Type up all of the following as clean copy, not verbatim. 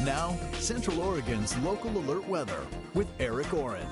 Now, Central Oregon's local alert weather with Eric Oren.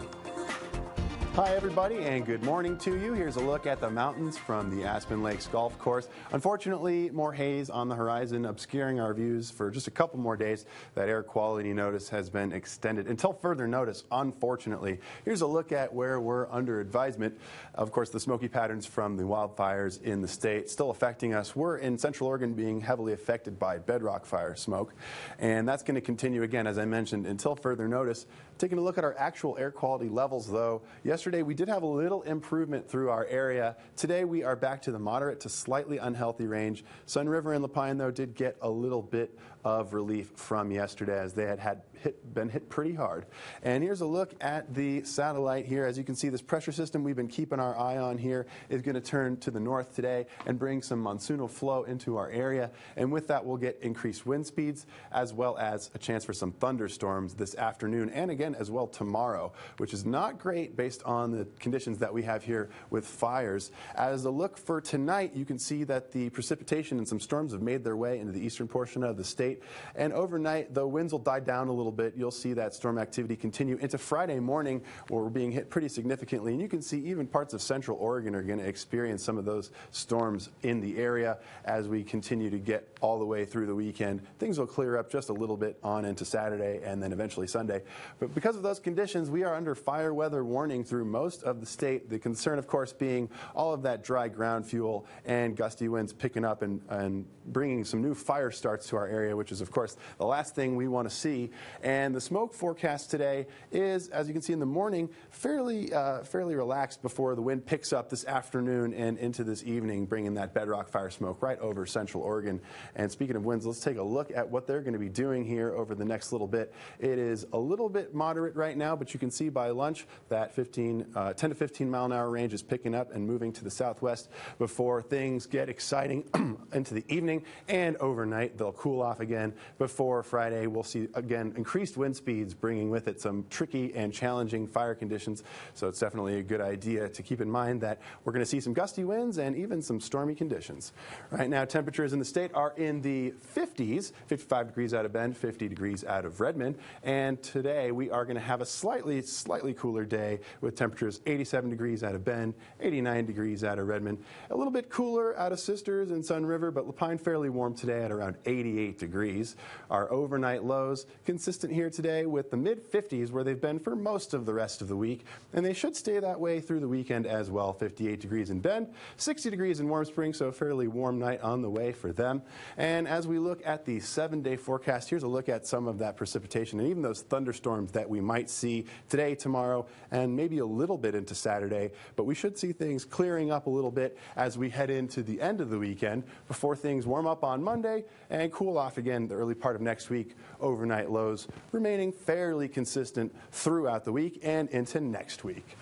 Hi everybody and good morning to you. Here's a look at the mountains from the Aspen Lakes Golf Course. Unfortunately, more haze on the horizon obscuring our views for just a couple more days. That air quality notice has been extended until further notice, unfortunately. Here's a look at where we're under advisement. Of course, the smoky patterns from the wildfires in the state still affecting us. We're in Central Oregon being heavily affected by bedrock fire smoke, and that's going to continue again, as I mentioned, until further notice. Taking a look at our actual air quality levels, though, yesterday we did have a little improvement through our area. Today we are back to the moderate to slightly unhealthy range. Sun River and La Pine, though, did get a little bit of relief from yesterday as they had been hit pretty hard. And here's a look at the satellite here. As you can see, this pressure system we've been keeping our eye on here is going to turn to the north today and bring some monsoonal flow into our area. And with that, we'll get increased wind speeds as well as a chance for some thunderstorms this afternoon and again as well tomorrow, which is not great based on the conditions that we have here with fires. As a look for tonight, you can see that the precipitation and some storms have made their way into the eastern portion of the state. And overnight, the winds will die down a little bit. You'll see that storm activity continue into Friday morning, where we're being hit pretty significantly. And you can see even parts of Central Oregon are going to experience some of those storms in the area as we continue to get all the way through the weekend. Things will clear up just a little bit on into Saturday and then eventually Sunday. But because of those conditions, we are under fire weather warning through most of the state. The concern, of course, being all of that dry ground fuel and gusty winds picking up and bringing some new fire starts to our area, which is, of course, the last thing we want to see. And the smoke forecast today is, as you can see in the morning, fairly relaxed before the wind picks up this afternoon and into this evening, bringing that bedrock fire smoke right over Central Oregon. And speaking of winds, let's take a look at what they're going to be doing here over the next little bit. It is a little bit moderate right now, but you can see by lunch that 10 to 15 mile an hour range is picking up and moving to the southwest before things get exciting into the evening, and overnight they'll cool off again. Before Friday, we'll see again increased wind speeds, bringing with it some tricky and challenging fire conditions. So it's definitely a good idea to keep in mind that we're going to see some gusty winds and even some stormy conditions. Right now, temperatures in the state are in the 50s, 55 degrees out of Bend, 50 degrees out of Redmond. And today we are going to have a slightly cooler day with temperatures 87 degrees out of Bend, 89 degrees out of Redmond. A little bit cooler out of Sisters and Sun River, but La Pine fairly warm today at around 88 degrees. Our overnight lows consistent here today with the mid-50s where they've been for most of the rest of the week, and they should stay that way through the weekend as well. 58 degrees in Bend, 60 degrees in Warm Springs, so a fairly warm night on the way for them. And as we look at the 7-day forecast, here's a look at some of that precipitation and even those thunderstorms that we might see today, tomorrow, and maybe a little bit into Saturday. But we should see things clearing up a little bit as we head into the end of the weekend before things warm up on Monday and cool off again the early part of next week. Overnight lows remaining fairly consistent throughout the week and into next week.